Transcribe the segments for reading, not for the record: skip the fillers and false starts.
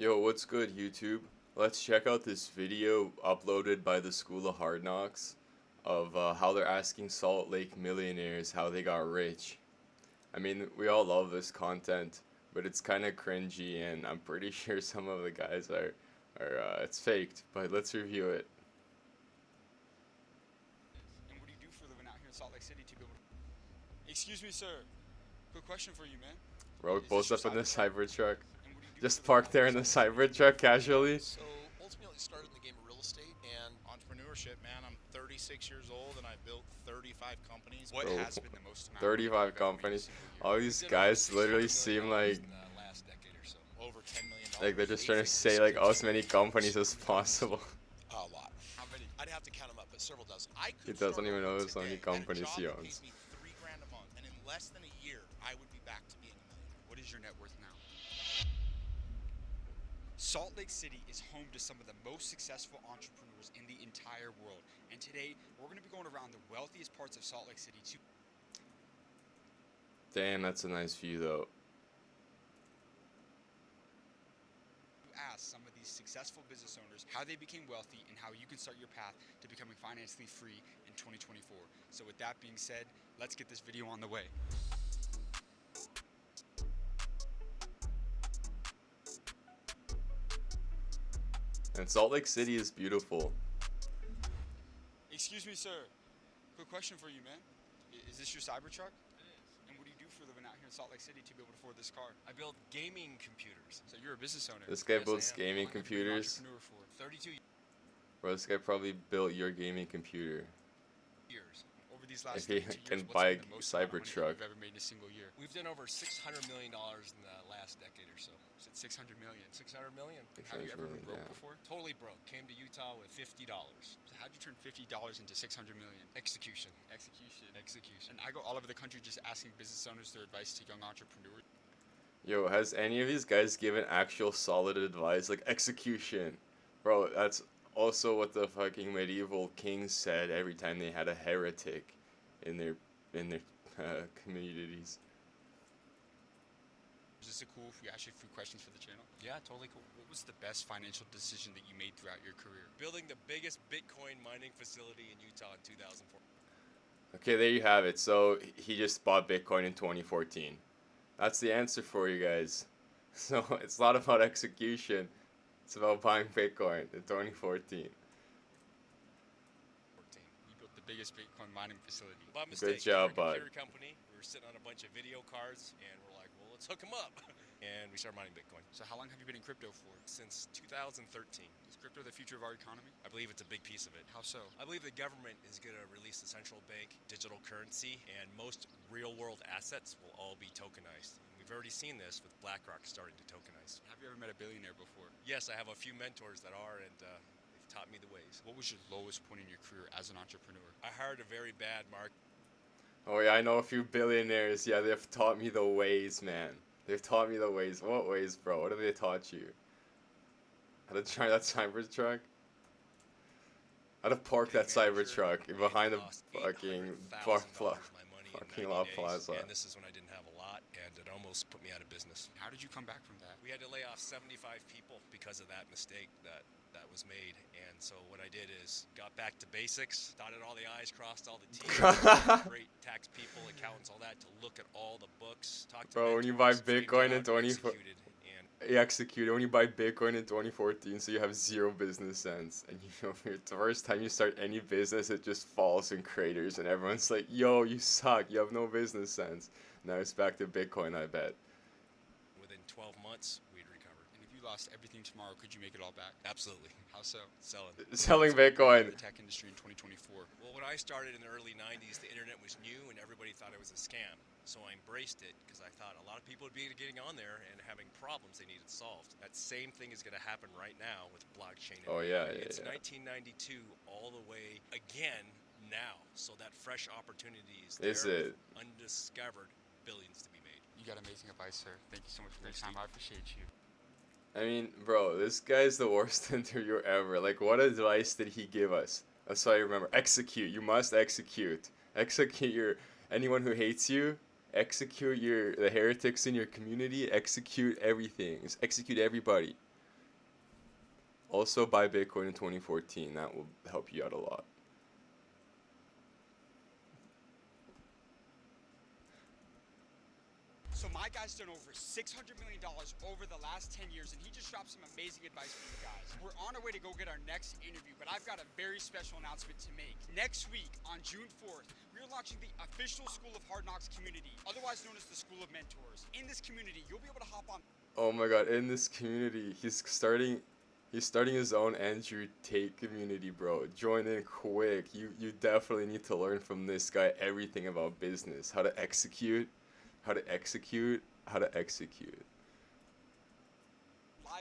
Yo, what's good, YouTube? Let's check out this video uploaded by the School of Hard Knocks of how they're asking Salt Lake millionaires how they got rich. I mean, we all love this content, but it's kind of cringy, and I'm pretty sure some of the guys are it's faked. But let's review it. And what do you do for a living out here in Salt Lake City to be able to... Excuse me, sir. Quick question for you, man. Rogue Is pulls this up in your the Cybertruck? Cybertruck. And what do you do Just for a parked living there out in the here in Salt Lake Cybertruck casually. So ultimately started in the game of real estate and Entrepreneurship, man. I'm 36 years old and I built 35 companies. What Bro, has been the most amount of money 35 you've ever made in a companies. single year? All we these did guys over literally $600 seem million like in the last decade or so. Over $10 million. they're just trying to say like as many companies as possible. A lot. How many? I'd have to count them up, but several dozen. I He could doesn't start even over know how many today at a companies job he that owns. pays me $3,000 a month, and in less than a year, I would be back to being a millionaire. What is your net worth now? Salt Lake City is home to some of the most successful entrepreneurs in the entire world. And today, we're going to be going around the wealthiest parts of Salt Lake City to Damn, that's a nice view though. ask some of these successful business owners how they became wealthy and how you can start your path to becoming financially free in 2024. So with that being said, let's get this video on the way. And Salt Lake City is beautiful. Excuse me, sir. Quick question for you, man. Is this your Cybertruck? It is. And what do you do for a living out here in Salt Lake City to be able to afford this car? I build gaming computers. So you're a business owner. This guy Yes, I builds am. gaming How long have you been an computers. entrepreneur for? 32 Bro, this guy probably built your gaming computer. years. Over these last If he 32 can years, what's buy been the most a amount of money that Cybertruck. you've ever made in a single year? We've done over $600 million in the last decade or so. Is it 600 million? 600 million. Have you ever been broke Yeah. before? Totally broke. Came to Utah with $50. So how'd you turn $50 into 600 million? Execution. Execution. Execution. And I go all over the country just asking business owners their advice to young entrepreneurs. Yo, has any of these guys given actual solid advice like execution? Bro, that's also what the fucking medieval kings said every time they had a heretic in their communities. Is this cool if we ask you a few questions for the channel? Yeah, totally cool. What was the best financial decision that you made throughout your career? Building the biggest Bitcoin mining facility in Utah in 2004. Okay, there you have it. So he just bought Bitcoin in 2014. That's the answer for you guys. So it's not about execution. It's about buying Bitcoin in 2014. 14. You built the biggest Bitcoin mining facility. By mistake, job, we're a bud. computer company. We were sitting on a bunch of video cards, and we're like, well, let's hook them up. And we started mining Bitcoin. So how long have you been in crypto for? Since 2013. Is crypto the future of our economy? I believe it's a big piece of it. How so? I believe the government is going to release a central bank digital currency, and most real-world assets will all be tokenized. And we've already seen this with BlackRock starting to tokenize. Have you ever met a billionaire before? Yes, I have a few mentors that are, and they've taught me the ways. What was your lowest point in your career as an entrepreneur? I hired a very bad market. Oh yeah, I know a few billionaires. Yeah, they've taught me the ways, man. They've taught me the ways. What ways, bro? What have they taught you? How to drive that Cybertruck? How to park that Cybertruck behind the fucking parking lot plaza. And this is when I didn't have a lot, and it almost put me out of business. How did you come back from that? We had to lay off 75 people because of that mistake that was made. And so what I did is got back to basics, dotted all the I's, crossed all the T's, great tax people, accountants, all that, to look at all the books, talk to Bro, when you mentors, buy figured Bitcoin out in and 24 executed, and You executed when you buy Bitcoin in 2014, so you have zero business sense. And you know, the first time you start any business, it just falls in craters, and everyone's like, yo, you suck, you have no business sense. Now it's back to Bitcoin, I bet. within 12 months, we'd recovered. And if you lost everything tomorrow, could you make it all back? Absolutely. How so? Selling. Selling The Bitcoin. tech industry in 2024. Well, when I started in the early 90s, the internet was new and everybody thought it was a scam. So I embraced it because I thought a lot of people would be getting on there and having problems they needed solved. That same thing is going to happen right now with blockchain. Oh, yeah, It's yeah. 1992 all the way again now. So that fresh opportunity is Is there it? with undiscovered billions to be made. You got amazing advice, sir. Thank you so much for your time. I appreciate you. I mean, bro, this guy's the worst interviewer ever. Like, what advice did he give us? That's what I remember. Execute. You must execute. Execute your anyone who hates you. Execute the heretics in your community. Execute everything. Just execute everybody. Also, buy Bitcoin in 2014. That will help you out a lot. So my guy's done over $600 million over the last 10 years, and he just dropped some amazing advice for you guys. We're on our way to go get our next interview, but I've got a very special announcement to make. Next week, on June 4th, we're launching the official School of Hard Knocks community, otherwise known as the School of Mentors. In this community, you'll be able to hop on. Oh my god, in this community, he's starting his own Andrew Tate community, bro. Join in quick. You definitely need to learn from this guy everything about business, how to execute. Live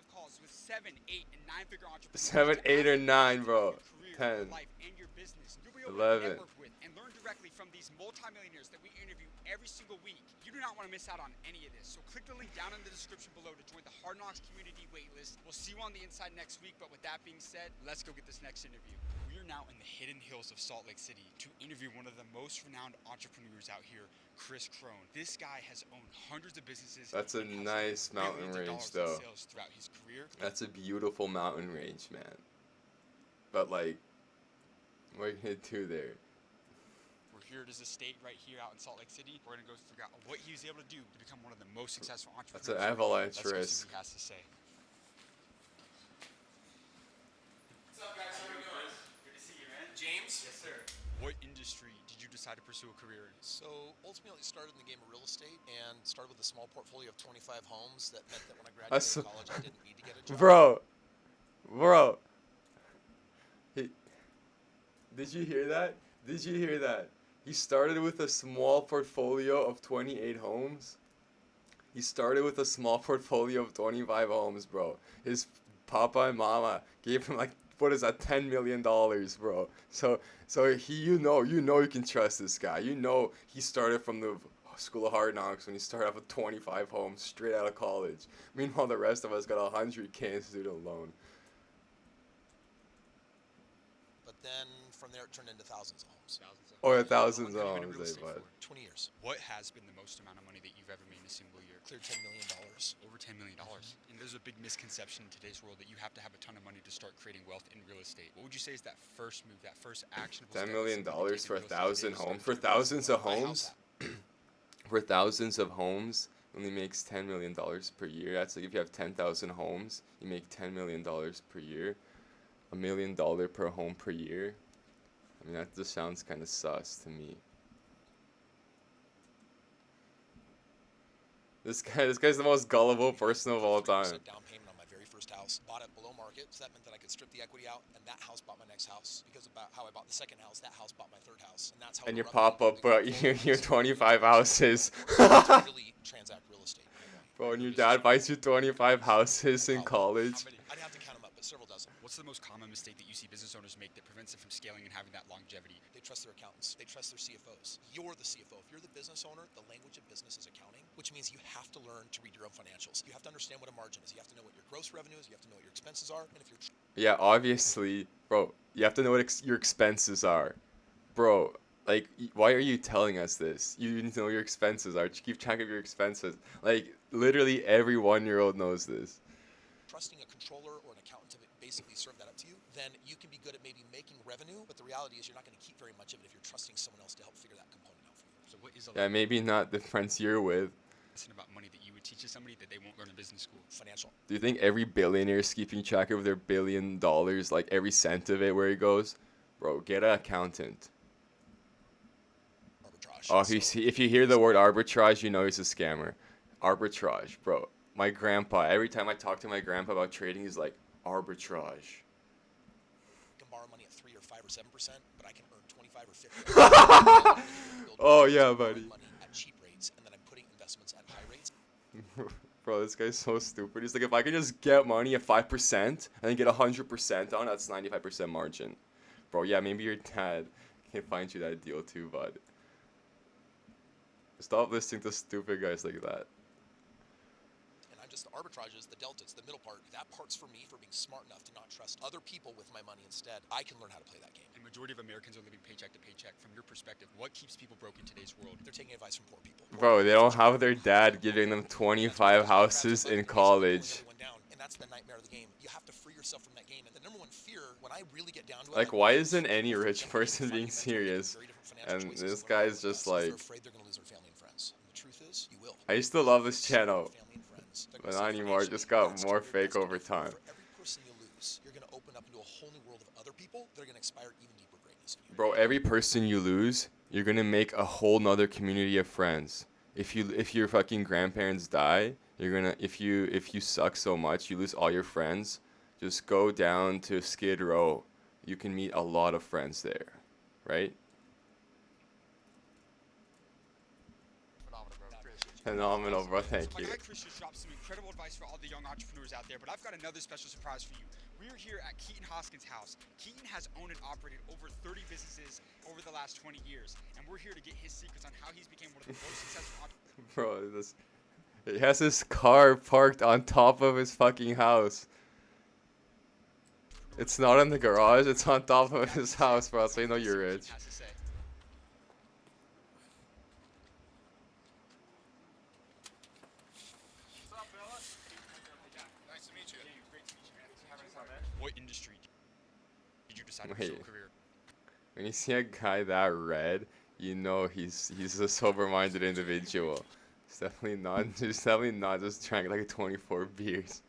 calls with 7, 8, and 9-figure entrepreneurs. 7, 8, or 9, bro. Career, 10, life, and your business. You'll be able 11. to network with and learn directly from these multimillionaires that we interview every single week. You do not want to miss out on any of this. So click the link down in the description below to join the Hard Knocks community waitlist. We'll see you on the inside next week. But with that being said, let's go get this next interview. We are now in the hidden hills of Salt Lake City to interview one of the most renowned entrepreneurs out here, Chris Crone. This guy has owned hundreds of businesses. That's a nice mountain range, though. Throughout his career. That's a beautiful mountain range, man. But like, what are you gonna do there? We're here at his estate right here out in Salt Lake City. We're gonna go figure out what he was able to do to become one of the most successful entrepreneurs. That's an avalanche Let's go see risk. what he has to say. What's up, guys? How are you doing? Good to see you, man. James? Yes, sir. What industry did you decide to pursue a career in? So ultimately started in the game of real estate and started with a small portfolio of 25 homes. That meant that when I graduated college, I didn't need to get a job. Bro. Did you hear that? He started with a small portfolio of 28 homes. He started with a small portfolio of 25 homes, bro. His papa and mama gave him like, what is that, $10 million, bro. So you can trust this guy. You know he started from the School of Hard Knocks when he started off with 25 homes straight out of college. Meanwhile, the rest of us got $100K in student loan. But then from there it turned into thousands of homes. Thousands of How long have you been in homes, real estate bud. for? 20 years. What has been the most amount of money that you've ever made in a single year? Cleared $10 million. Over $10 million. And there's a big misconception in today's world that you have to have a ton of money to start creating wealth in real estate. What would you say is that first move, that first actionable $10 step million that somebody for can take in real estate 1,000 today homes. to For start thousands of My homes? house. For thousands of homes, only makes $10 million per year. That's like if you have 10,000 homes, you make $10 million per year. $1 million per home per year. I mean, that just sounds kind of sus to me. This guy's the most gullible person of all 3% time. down payment on my very first house. Bought it below market, so that meant that I could strip the equity out, and that house bought my next house. Because about how I bought the second house, that house bought my third house, and that's how. And the your rough pop-up, portfolio your 25 houses. to really transact real estate. Bro, and your dad buys you 25 houses in college. How I'd have to count them up, but several dozen. What's the most common mistake that you see business owners make that prevents them from scaling and having that longevity? They trust their accountants. They trust their CFOs. You're the CFO. If you're the business owner, the language of business is accounting, which means you have to learn to read your own financials. You have to understand what a margin is. You have to know what your gross revenue is. You have to know what your expenses are. And if you're Yeah, obviously, bro, you have to know what your expenses are. Bro, like, why are you telling us this? You need to know your expenses are. Keep track of your expenses. Like, literally every 1-year-old knows this. trusting a controller or an accountant to basically serve that up to you, then you can be good at maybe making revenue, but the reality is you're not going to keep very much of it if you're trusting someone else to help figure that component out for you. So what is a Yeah, maybe not the friends you're with. lesson about money that you would teach to somebody that they won't learn in business school? Financial. Do you think every billionaire is keeping track of their $1 billion, like every cent of it, where it goes? Bro, get an accountant. Arbitrage. Oh, So- if you hear the word arbitrage, you know he's a scammer. Arbitrage, bro. My grandpa, every time I talk to my grandpa about trading, he's like, arbitrage. can borrow money at 3 or 5 or 7%, but I can earn 25 or 50. Oh, yeah, Borrowing buddy. Money at cheap rates, and then I'm putting investments at high rates. Bro, this guy's so stupid. He's like, if I can just get money at 5% and then get 100% on, that's 95% margin. Bro, yeah, maybe your dad can find you that deal too, bud. Stop listening to stupid guys like that. And I'm just the arbitrage is the delta, it's the middle part. That part's for me for being smart enough to not trust other people with my money instead. I can learn how to play that game. And majority of Americans are living paycheck to paycheck. From your perspective, what keeps people broke in today's world? They're taking advice from poor people. Bro, they don't have their dad giving them 25 houses in college. And that's the nightmare of the game. You have to free yourself from that game. And the number one fear, when I really get down to it, Like, why isn't any rich person being serious? And this guy's just like, they're afraid they're going to lose their family and friends. And the truth is, you will. I used to love this channel, Family and friends. They're but gonna not see anymore. It financially, just got that's more to do- fake that's to over do. time. For every person you lose, you're going to open up into a whole new world of other people that are going to inspire even deeper greatness in you. Bro, every person you lose, you're gonna make a whole nother community of friends. If your fucking grandparents die, you're gonna if you suck so much you lose all your friends, just go down to Skid Row. You can meet a lot of friends there, right? Phenomenal, bro. Thank My you. guy Chris just dropped some incredible advice for all the young entrepreneurs out there, but I've got another special surprise for you. We're here at Keaton Hoskins' house. Keaton has owned and operated over 30 businesses over the last 20 years, and we're here to get his secrets on how he's became one of the most successful entrepreneurs. Bro, this he has his car parked on top of his fucking house. It's not in the garage, it's on top of his house, bro, so you know you're rich. Has to say. Nice to meet you. Great to meet you, man. What industry did you decide to Wait. pursue a career? When you see a guy that red, you know he's a sober-minded individual. He's definitely not just drank like 24 beers.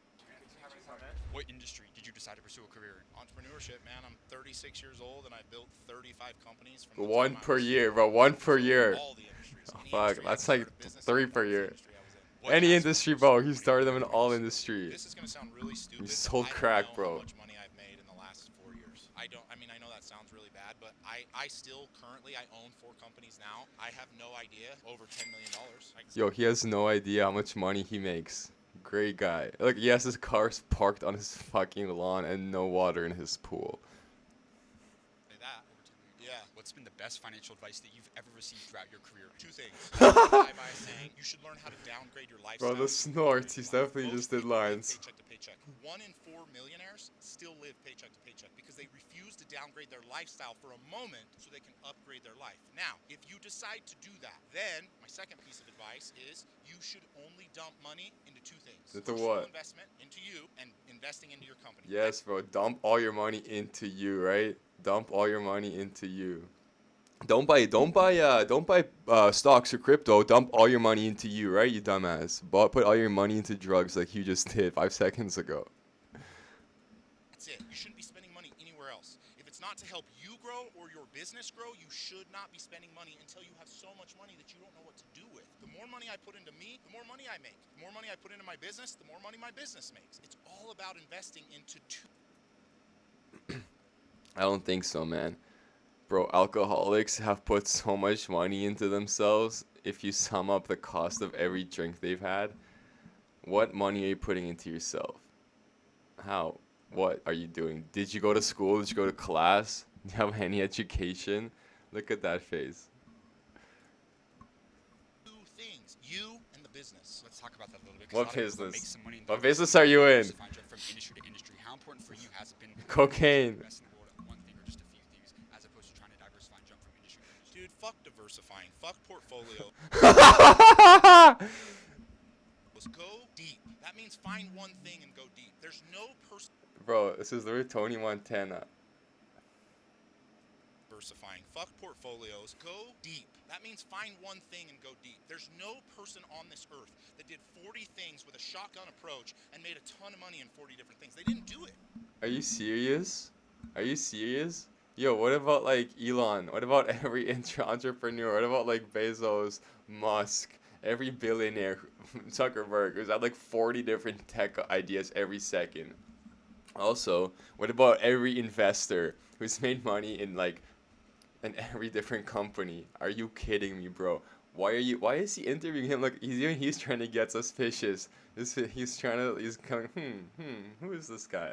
What industry did you decide to pursue a career in? Entrepreneurship, man. I'm 36 years old and I've built 35 companies from the One time I per was year, bro. One per year. all the industries. Oh, Any fuck, industry I that's could like start a business 3 in, per that was the year. industry I was in. What Any aspect industry, of bro. yourself He were you started them in most all proud of? industries. This is gonna sound really stupid. You but sold I don't crack, know bro. How much money I've made in the last 4 years. I know that sounds really bad, but I still currently I own 4 companies now. I have no idea over $10 million. Yo, he has no idea how much money he makes. Great guy. Look, he has his cars parked on his fucking lawn and no water in his pool. Say that. Yeah. What's been the best financial advice that you've ever received throughout your career? 2 things. By saying you should learn how to downgrade your lifestyle. Bro, the snorts. He's definitely Most just did people live lines. Paycheck to paycheck. 1 in 4 millionaires still live paycheck to paycheck because they refuse to downgrade their lifestyle for a moment so they can upgrade their life. Now, if you decide to do that, then my second piece of advice is you should only dump money into 2 things. Into Personal what? investment into you and investing into your company. Yes, bro. Dump all your money into you, right? Dump all your money into you. Don't buy stocks or crypto. Dump all your money into you, right? You dumbass. Put all your money into drugs like you just did 5 seconds ago. That's it. You shouldn't be spending money anywhere else. If it's not to help you grow or your business grow, you should not be spending money until you have so much money that you don't know what to do with. The more money I put into me, the more money I make. The more money I put into my business, the more money my business makes. It's all about investing into 2. I don't think so, man. Bro, alcoholics have put so much money into themselves. If you sum up the cost of every drink they've had, what money are you putting into yourself? How? What are you doing? Did you go to school? Did you go to class? Do you have any education? Look at that face. 2 things, you and the business. Let's talk about that a little bit. 'cause What a lot of people business? make some money in What the business are you in? diversifying from industry to industry. How important for you has it been? Cocaine. To invest in the world at one thing or just a few things, as opposed to trying to diversify and jump from industry to industry? Dude, fuck diversifying. Fuck portfolio. Let's go deep. That means find one thing and go deep. There's no person Bro, this is literally Tony Montana. diversifying. Fuck portfolios. Go deep. That means find one thing and go deep. There's no person on this earth that did 40 things with a shotgun approach and made a ton of money in 40 different things. They didn't do it. Are you serious? Are you serious? Yo, what about like Elon? What about every entrepreneur? What about like Bezos, Musk, every billionaire, Zuckerberg, who's had like 40 different tech ideas every second? Also, what about every investor who's made money in every different company? Are you kidding me, bro? Why is he interviewing him? Like he's trying to get suspicious. He's coming, who is this guy?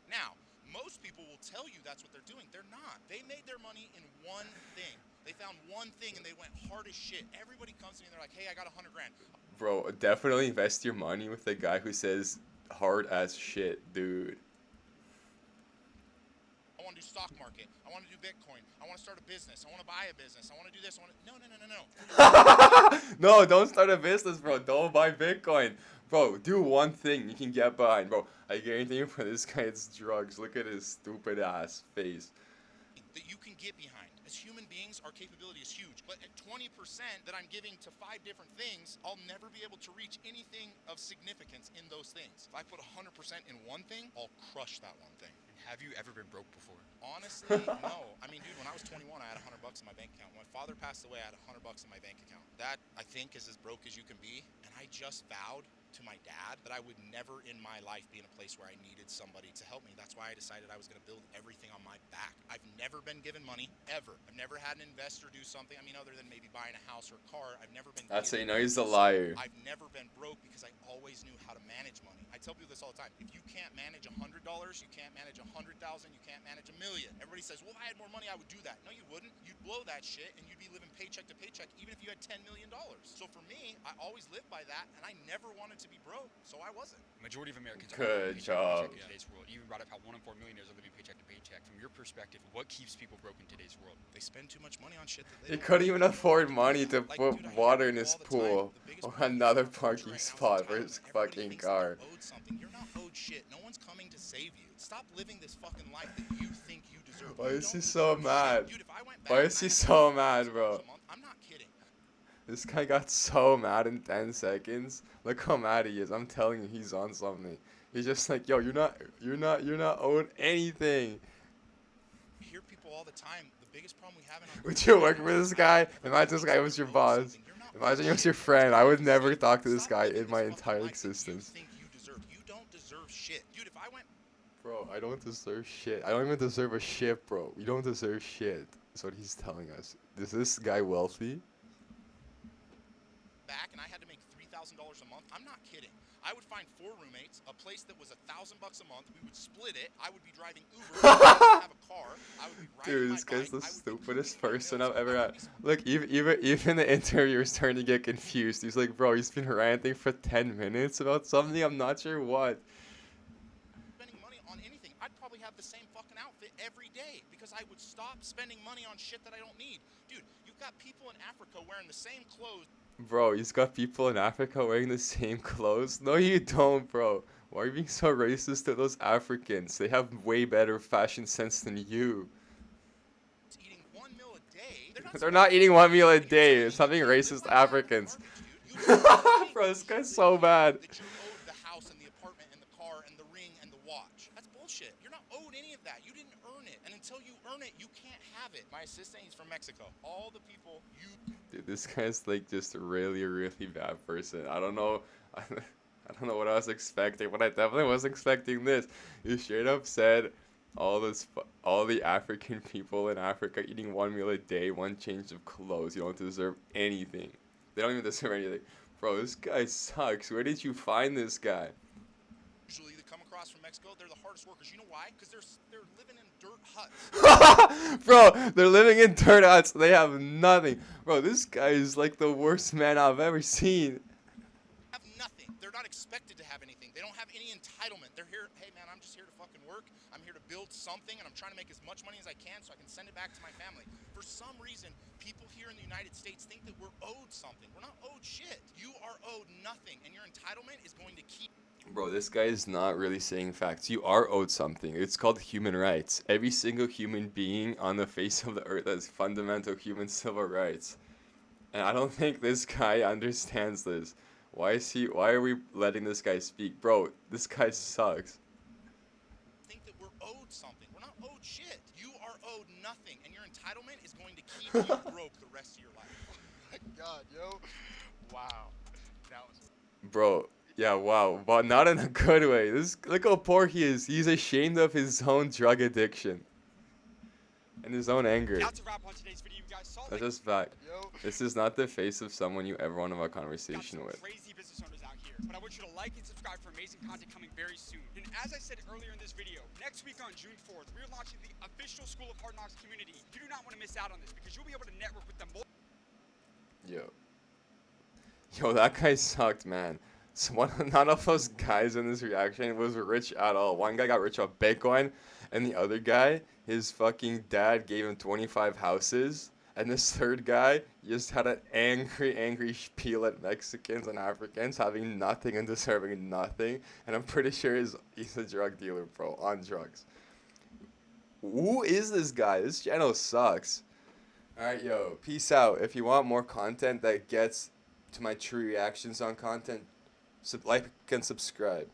Now, most people will tell you that's what they're doing. They're not. They made their money in one thing. They found one thing and they went hard as shit. Everybody comes to me and they're like, hey, I got 100 grand. Bro, definitely invest your money with the guy who says hard as shit, dude. I want to do stock market. I want to do Bitcoin. I want to start a business. I want to buy a business. I want to do this. No. No, don't start a business, bro. Don't buy Bitcoin. Bro, do one thing you can get behind, bro. I guarantee you for this guy it's drugs. Look at his stupid ass face. that you can get behind. As human beings, our capability is huge. But at 20% that I'm giving to 5 different things, I'll never be able to reach anything of significance in those things. If I put 100% in one thing, I'll crush that one thing. And have you ever been broke before? Honestly, no. I mean, dude, when I was 21, I had $100 in my bank account. When my father passed away, I had $100 in my bank account. That, I think, is as broke as you can be. And I just vowed to my dad that I would never in my life be in a place where I needed somebody to help me. That's why I decided I was going to build everything on my back. I've never been given money, ever. I've never had an investor do something. I mean, other than maybe buying a house or a car, I've never been That's how you given know he's a money. liar. I've never been broke because I always knew how to manage money. I tell people this all the time. If you can't manage $100, you can't manage 100,000, you can't manage $1 million. Everybody says, well, if I had more money, I would do that. No, you wouldn't. You'd blow that shit and you'd be living paycheck to paycheck even if you had $10 million. So for me, I always lived by that and I never wanted to be broke. So I wasn't. Majority of Americans Good are living paycheck to job. paycheck in today's world. You even brought up how 1 in 4 millionaires are living paycheck to paycheck. From your perspective, what keeps people broke in today's world? They spend too much money on shit that He they couldn't even afford money to Like, put dude, I hear water in people his all the time, pool the biggest or problem is another our culture parking right now is spot for entitlement. his Everybody fucking thinks that car. they're owed something. You're not owed shit. No one's coming to save you. Stop living this fucking life that you think you deserve. Why You is he don't so deserve mad? shit. Dude, if I went Why back is and he I had so $100,000 mad, a bro? month, I'm not kidding. This guy got so mad in 10 seconds. Look how mad he is. I'm telling you, he's on something. He's just like, yo, you're not owed anything. I hear people all the time. The biggest problem we have in our Would culture you work right with now this is guy? everybody Imagine this thinks guy that was your they're owed boss. something. You're not owed Imagine he was shit. your No one's friend. I coming would to never save you. talk to this Stop guy living in my this fucking entire life that you existence. think you deserve. You don't deserve shit. Dude, if I went Bro, I don't deserve shit. I don't even deserve a shit, bro. You don't deserve shit. That's what he's telling us. Is this guy wealthy? back and I had to make $3,000 a month, I'm not kidding. I would find 4 roommates, a place that was $1,000 a month. We would split it. I would be driving Uber. I wouldn't have a car. I would be riding Dude, my this guy's bike. the I would be stupidest cooking my person meals. I've ever I had. would be Look, even the interviewer's starting to get confused. He's like, bro, he's been ranting for 10 minutes about something. I'm not sure what. spending money on anything. I'd probably have the same fucking outfit every day because I would stop spending money on shit that I don't need. Dude, you've got people in Africa wearing the same clothes. Bro, he's got people in Africa wearing the same clothes. No, you don't, bro. Why are you being so racist to those Africans? They have way better fashion sense than you. Eating 1 meal a day. They're not eating 1 meal a day. It's something racist to Africans. Bro, this guy's so bad. That you're owed the house and the apartment and the car and the ring and the watch. That's bullshit. You're not owed any of that. You didn't earn it. And until you earn it, you can't have it. My assistant, he's from Mexico. All the people you... Dude, this guy's like just a really, really bad person. I don't know. I don't know what I was expecting, but I definitely was expecting this. You straight up said all the African people in Africa eating 1 meal a day, 1 change of clothes. You don't deserve anything. They don't even deserve anything. Bro, this guy sucks. Where did you find this guy? usually that come across from Mexico, they're the hardest workers. You know why? Because they're living in dirt huts. Bro, they're living in dirt huts. They have nothing. Bro, this guy is like the worst man I've ever seen. Have nothing. They're not expected to have anything. They don't have any entitlement. They're here, hey man, I'm just here to fucking work. I'm here to build something and I'm trying to make as much money as I can so I can send it back to my family. For some reason, people here in the United States think that we're owed something. We're not owed shit. You are owed nothing and your entitlement is going to keep... Bro, this guy is not really saying facts. You are owed something. It's called human rights. Every single human being on the face of the earth has fundamental human civil rights. And I don't think this guy understands this. Why are we letting this guy speak? Bro, this guy sucks. Think that we're owed something. We're not owed shit. You are owed nothing and your entitlement is going to keep you broke the rest of your life. Oh my god, yo. Wow. That was... Bro, yeah, wow, but not in a good way. Look how poor he is. He's ashamed of his own drug addiction and his own anger. That's a wrap on today's video, you guys. Saw That's just fact. Yo. This is not the face of someone you ever want to have a conversation got some with. crazy business owners out here, but I want you to like and subscribe for amazing content coming very soon. And as I said earlier in this video, next week on June 4th, we're launching the official School of Hard Knocks community. You do not want to miss out on this because you'll be able to network with them. Yo, that guy sucked, man. So none of those guys in this reaction was rich at all. One guy got rich off Bitcoin, and the other guy, his fucking dad gave him 25 houses, And this third guy just had an angry spiel at Mexicans and Africans having nothing and deserving nothing. And I'm pretty sure he's a drug dealer, bro, on drugs. Who is this guy? This channel sucks. Alright, yo, peace out. If you want more content that gets to my true reactions on content, like and subscribe.